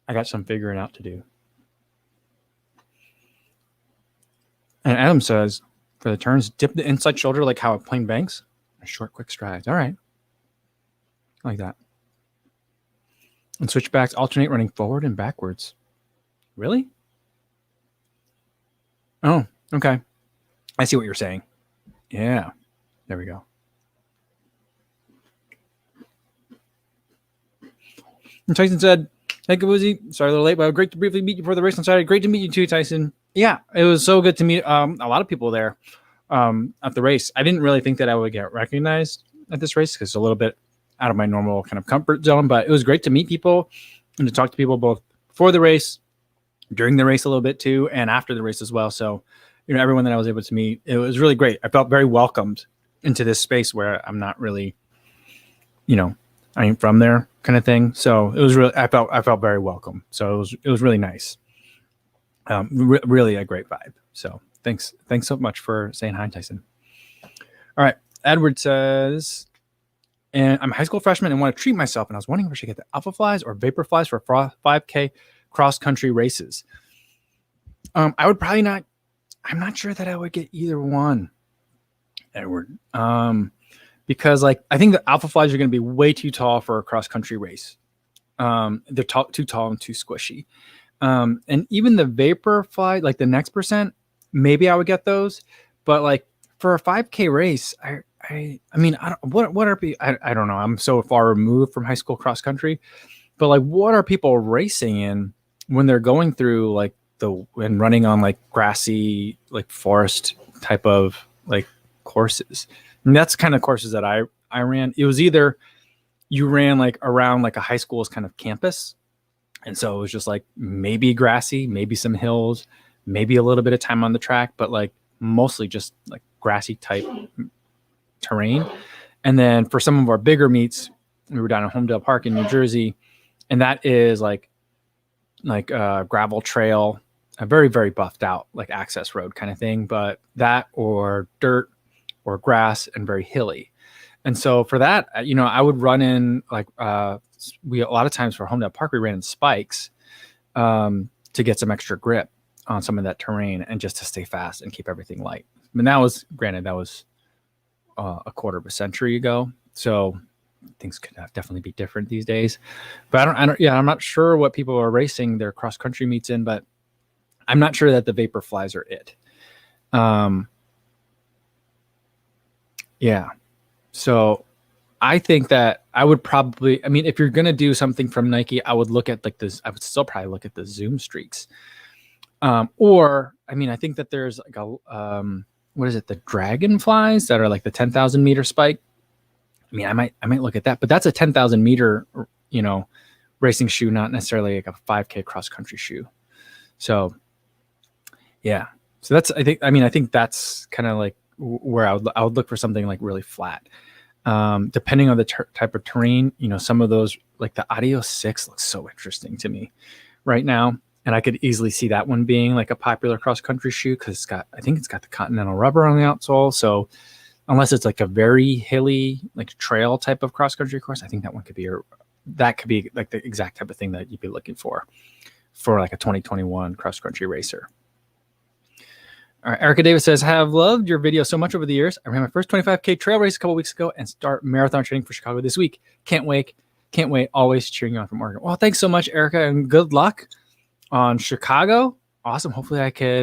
I got some figuring out to do. And Adam says, for the turns, dip the inside shoulder like how a plane banks. Short, quick strides. All right. I like that. And switchbacks alternate running forward and backwards. Really? Oh, okay. I see what you're saying. Yeah. There we go. And Tyson said, hey, Kabuzi. Sorry, a little late, but great to briefly meet you before the race on Saturday. Great to meet you too, Tyson. Yeah, it was so good to meet a lot of people there at the race. I didn't really think that I would get recognized at this race because it's a little bit out of my normal kind of comfort zone, but it was great to meet people and to talk to people both before the race, during the race a little bit too, and after the race as well. So, everyone that I was able to meet, it was really great. I felt very welcomed into this space where I'm not really, I ain't from there kind of thing. So it was really, I felt very welcome. So it was really nice. Really a great vibe. So thanks so much for saying hi, Tyson. All right. Edward says, and I'm a high school freshman and want to treat myself. And I was wondering if I should get the Alpha Flies or Vapor Flies for 5K cross country races. I would probably not. I'm not sure that I would get either one, Edward. Because I think the Alpha Flies are going to be way too tall for a cross country race. They're too tall and too squishy. And even the Vapor Fly, like the next percent, maybe I would get those. But for a 5K race, I mean, what are people? I don't know. I'm so far removed from high school cross country, but what are people racing in when they're going through and running on grassy, forest type of courses? And that's kind of courses that I ran. It was either you ran around a high school's kind of campus. And so it was just maybe grassy, maybe some hills, maybe a little bit of time on the track, but mostly just grassy type terrain. And then for some of our bigger meets, we were down in Homedale Park in New Jersey, and that is gravel trail, a very, very buffed out access road kind of thing, but that or dirt or grass and very hilly. And so for that, I would run in we a lot of times for Homedale Park, we ran in spikes to get some extra grip on some of that terrain and just to stay fast and keep everything light. I mean, that was a quarter of a century ago. So things could definitely be different these days, but I'm not sure what people are racing their cross country meets in, but I'm not sure that the Vapor Flies are it. Yeah. So I think that I would probably, if you're going to do something from Nike, I would look at this. I would still probably look at the Zoom Streaks. I think that there's what is it? The Dragonflies that are the 10,000 meter spike. I might look at that, but that's a 10,000 meter, racing shoe, not necessarily a 5K cross country shoe. So yeah. So that's, I think that's kind of where I would look for something really flat. Depending on the type of terrain, some of those the Audio 6 looks so interesting to me right now. And I could easily see that one being a popular cross country shoe because I think it's got the Continental rubber on the outsole. So unless it's a very hilly, trail type of cross country course, I think that one could be, the exact type of thing that you'd be looking for a 2021 cross country racer. All right, Erica Davis says, have loved your video so much over the years. I ran my first 25K trail race a couple weeks ago and start marathon training for Chicago this week. Can't wait. Always cheering you on from Oregon. Well, thanks so much, Erica, and good luck on Chicago. Awesome. Hopefully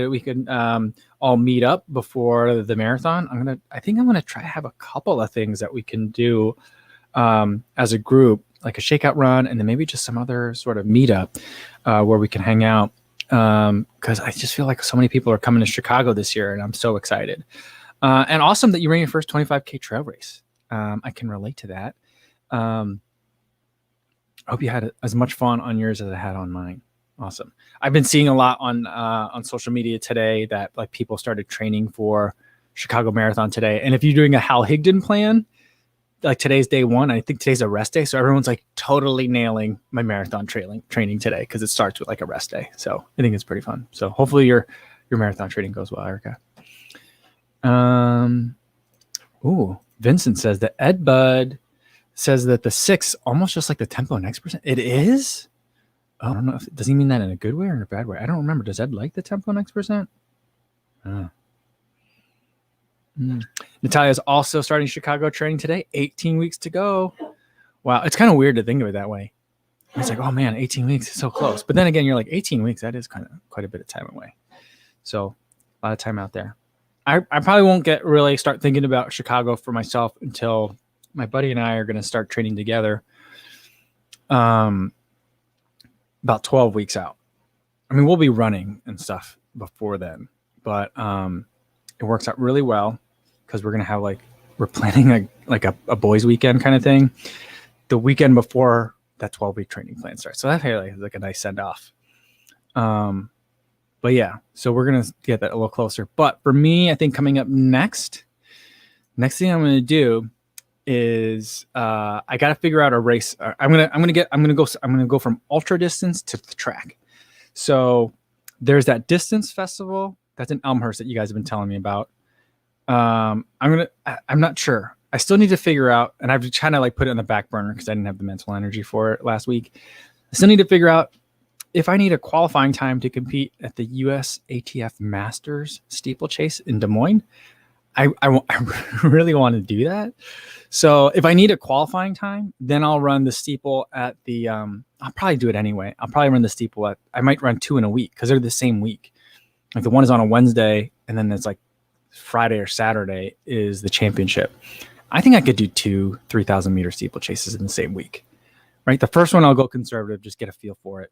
we can all meet up before the marathon. I think I'm going to try to have a couple of things that we can do as a group, like a shakeout run, and then maybe just some other sort of meetup where we can hang out. Because I just feel like so many people are coming to Chicago this year, and I'm so excited. And awesome that you ran your first 25K trail race. I can relate to that. I hope you had as much fun on yours as I had on mine. Awesome. I've been seeing a lot on social media today that people started training for Chicago Marathon today. And if you're doing a Hal Higdon plan, today's day one, I think today's a rest day. So everyone's totally nailing my marathon training today because it starts with a rest day. So I think it's pretty fun. So hopefully your marathon training goes well, Erica. Ooh, Vincent says that Ed Bud says that the 6 almost just like the Tempo Next percent. It is? Oh, I don't know. Does he mean that in a good way or in a bad way? I don't remember. Does Ed like the Tempo Next percent? Natalia's also starting Chicago training today. 18 weeks to go. Wow. It's kind of weird to think of it that way. It's like, oh man, 18 weeks is so close. But then again, you're like 18 weeks. That is quite a bit of time away. So a lot of time out there. I probably won't start thinking about Chicago for myself until my buddy and I are going to start training together. About 12 weeks out. I mean, we'll be running and stuff before then, but it works out really well because we're planning a boys' weekend kind of thing the weekend before that 12-week training plan starts. So that's like a nice send off. But yeah, so we're gonna get that a little closer. But for me, I think coming up next thing I'm gonna do is I got to figure out a race. I'm gonna go from ultra distance to the track. So there's that distance festival that's in Elmhurst that you guys have been telling me about. I'm not sure. I still need to figure out, and I've kind of like put it on the back burner because I didn't have the mental energy for it last week. I still need to figure out if I need a qualifying time to compete at the US ATF Masters steeplechase in Des Moines. I really want to do that. So if I need a qualifying time, then I'll run the steeple at the, I'll probably do it anyway. I'll probably run the steeple I might run 2 in a week because they're the same week. Like the one is on a Wednesday and then it's like Friday or Saturday is the championship. I think I could do 2 3,000 meter steeplechases in the same week, right? The first one I'll go conservative, just get a feel for it,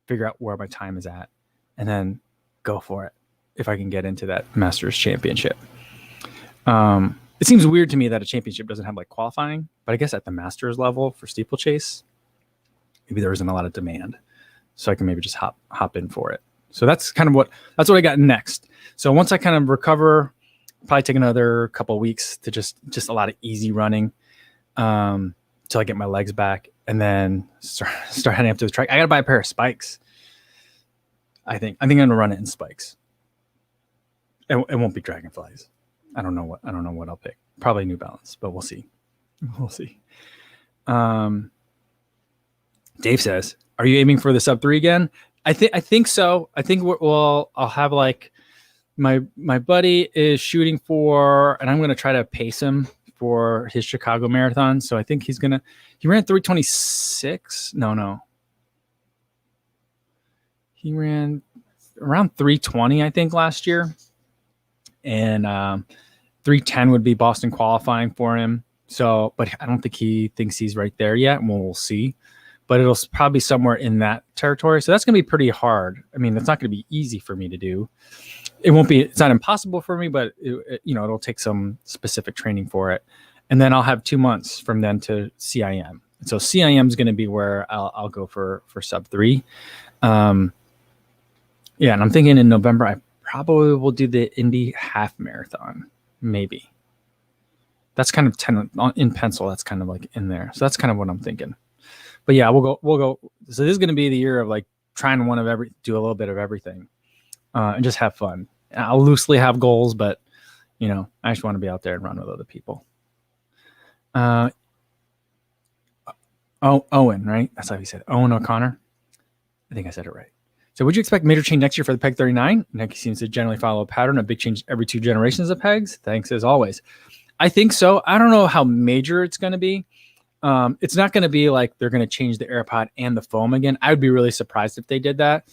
figure out where my time is at, and then go for it if I can get into that Masters championship. It seems weird to me that a championship doesn't have like qualifying, but I guess at the Masters level for steeplechase, maybe there isn't a lot of demand, so I can maybe just hop in for it. So that's what I got next. So once I kind of recover, probably take another couple of weeks to just a lot of easy running, till I get my legs back, and then start heading up to the track. I gotta buy a pair of spikes. I think I'm gonna run it in spikes. It won't be Dragonflies. I don't know what I'll pick. Probably New Balance, but we'll see. We'll see. Dave says, "Are you aiming for the sub 3 again?" I think so. I think I'll have like my buddy is shooting for, and I'm gonna try to pace him for his Chicago marathon. So I think he ran 3:26. No. He ran around 3:20, I think, last year. And 3:10 would be Boston qualifying for him. So, but I don't think he thinks he's right there yet. We'll see. But it'll probably be somewhere in that territory. So that's going to be pretty hard. I mean, it's not going to be easy for me to do. It's not impossible for me, but it'll take some specific training for it. And then I'll have 2 months from then to CIM. So CIM is going to be where I'll go for sub 3. And I'm thinking in November, I probably will do the Indy half marathon. Maybe. That's kind of in pencil. That's kind of like in there. So that's kind of what I'm thinking. But yeah, we'll go. So this is going to be the year of like trying do a little bit of everything, and just have fun. I'll loosely have goals, but I just want to be out there and run with other people. Owen, right? That's how he said it. Owen O'Connor. I think I said it right. So would you expect major change next year for the Peg 39? Nike seems to generally follow a pattern of big change every 2 generations of pegs. Thanks as always. I think so. I don't know how major it's going to be. It's not going to be like they're going to change the AirPod and the foam again. I would be really surprised if they did that.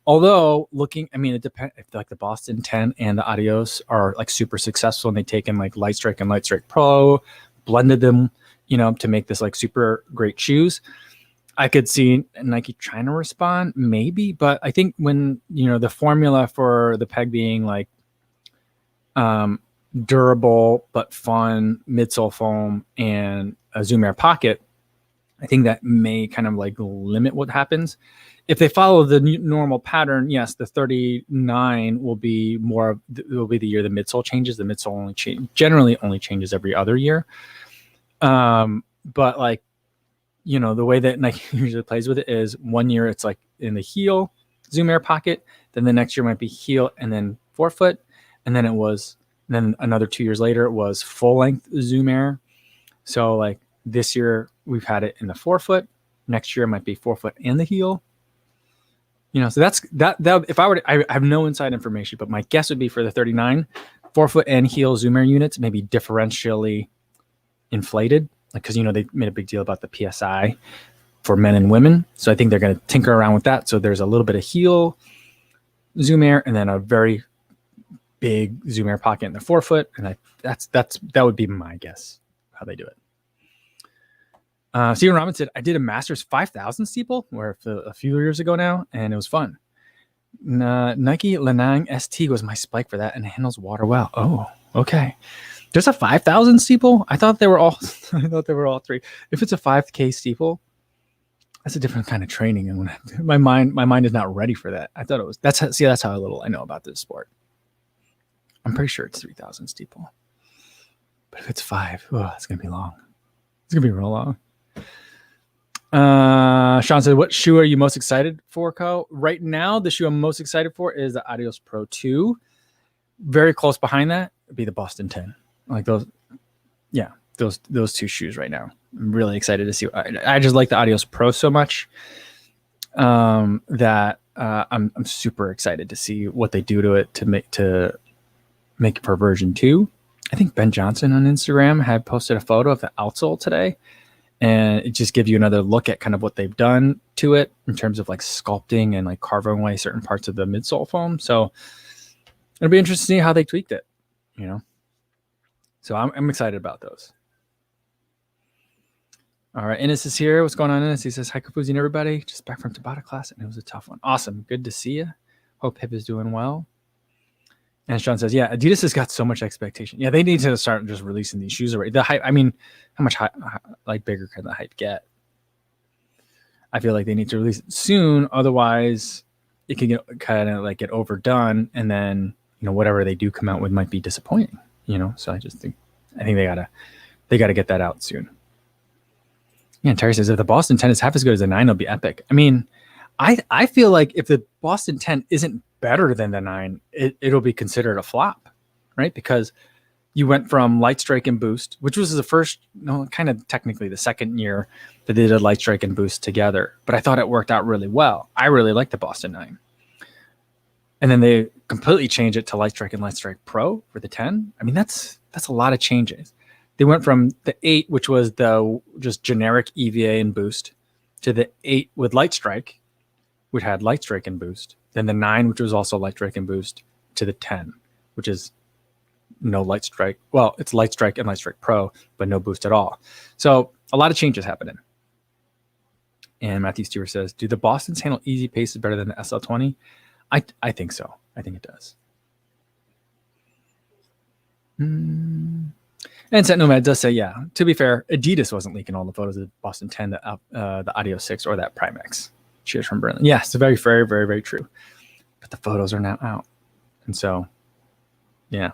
Although it depends if like the Boston 10 and the Adios are like super successful and they take in like Light Strike and Light Strike Pro, blended them, to make this like super great shoes. I could see Nike trying to respond maybe, but I think when, the formula for the peg being like, durable but fun midsole foam and a Zoom Air pocket, I think that may kind of like limit what happens. If they follow the normal pattern, yes, the 39 will be the year the midsole changes. The midsole generally only changes every other year. But like, the way that Nike usually plays with it is 1 year it's like in the heel Zoom Air pocket, then the next year might be heel and then forefoot, and then it was And then another 2 years later, it was full length Zoom Air. So like this year we've had it in the 4-foot. Next year it might be 4-foot and the heel. You know, so that's that. If I were to, I have no inside information, but my guess would be for the 39, 4-foot and heel Zoom Air units, maybe differentially inflated, like, because, you know, they made a big deal about the PSI for men and women. So I think they're going to tinker around with that. So there's a little bit of heel Zoom Air and then a very big Zoom Air pocket in the 4-foot. And that would be my guess how they do it. Steven Robin said, I did a Masters 5,000 steeple where a few years ago now, and it was fun. Nike Lanang ST was my spike for that, and it handles water well. Oh, okay. There's a 5,000 steeple. I thought they were all. I thought they were all 3. If it's a 5K steeple, that's a different kind of training, and my mind is not ready for that. I thought it was. That's how little I know about this sport. I'm pretty sure it's 3,000 steeple, but if it's 5, it's gonna be long. It's gonna be real long. Sean said, what shoe are you most excited for, Co? Right now, the shoe I'm most excited for is the Adios Pro 2. Very close behind that would be the Boston 10. Like those, yeah, those 2 shoes right now. I'm really excited to see. I just like the Adios Pro so much that I'm super excited to see what they do to it to make it for version 2. I think Ben Johnson on Instagram had posted a photo of the outsole today. And it just gives you another look at kind of what they've done to it in terms of like sculpting and like carving away certain parts of the midsole foam. So it'll be interesting to see how they tweaked it, you know? So I'm excited about those. All right. Innes is here. What's going on, Innes? He says, hi, Kafuzi and everybody. Just back from Tabata class, and it was a tough one. Awesome. Good to see you. Hope Hip is doing well. And Sean says, yeah, Adidas has got so much expectation. Yeah, they need to start just releasing these shoes already. The hype, I mean, how much bigger can the hype get? I feel like they need to release it soon. Otherwise, it can get overdone. And then, you know, whatever they do come out with might be disappointing, you know? So I think they gotta get that out soon. Yeah, Terry says, if the Boston 10 is half as good as the 9, it'll be epic. I mean, I feel like if the Boston 10 isn't better than the 9, it'll be considered a flop, right? Because you went from Light Strike and Boost, which was the first, kind of technically the second year that they did Light Strike and Boost together. But I thought it worked out really well. I really liked the Boston 9. And then they completely changed it to Light Strike and Light Strike Pro for the 10. I mean, that's a lot of changes. They went from the 8, which was the just generic EVA and Boost, to the 8 with Light Strike, which had Light Strike and Boost. Then the 9, which was also Light Strike and Boost, to the 10, which is no Light Strike. Well, it's Light Strike and Light Strike Pro, but no Boost at all. So a lot of changes happening. And Matthew Stewart says, do the Bostons handle easy paces better than the SL20? I think so. I think it does. And Set Nomad does say, yeah, to be fair, Adidas wasn't leaking all the photos of the Boston 10, the Audio 6, or that Prime X. Cheers from Berlin. Yeah, it's very, very, very, very true. But the photos are now out. And so, yeah.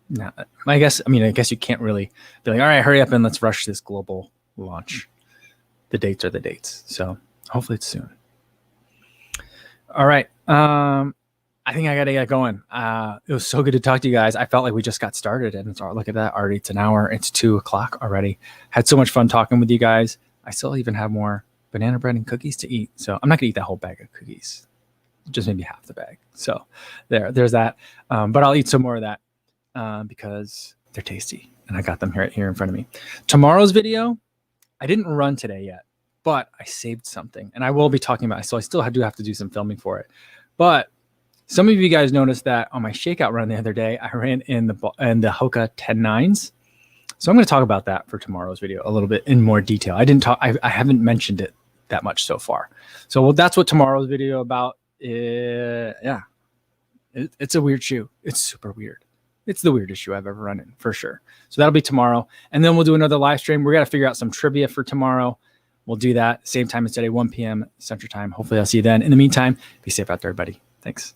Now, I guess you can't really be like, all right, hurry up and let's rush this global launch. The dates are the dates. So hopefully it's soon. All right. I think I got to get going. It was so good to talk to you guys. I felt like we just got started, and look at that. Already it's an hour. It's 2:00 already. Had so much fun talking with you guys. I still even have more banana bread and cookies to eat. So I'm not gonna eat that whole bag of cookies, just maybe half the bag. So there's that. But I'll eat some more of that because they're tasty, and I got them here in front of me. Tomorrow's video, I didn't run today yet, but I saved something, and I will be talking about it. So I still do have to do some filming for it. But some of you guys noticed that on my shakeout run the other day, I ran in the Hoka 10.9s. So I'm going to talk about that for tomorrow's video a little bit in more detail. I haven't mentioned it that much so far. So that's what tomorrow's video about. Yeah, it's a weird shoe. It's super weird. It's the weirdest shoe I've ever run in, for sure. So that'll be tomorrow. And then we'll do another live stream. We're going to figure out some trivia for tomorrow. We'll do that same time as today, 1 p.m. Central Time. Hopefully I'll see you then. In the meantime, be safe out there, everybody. Thanks.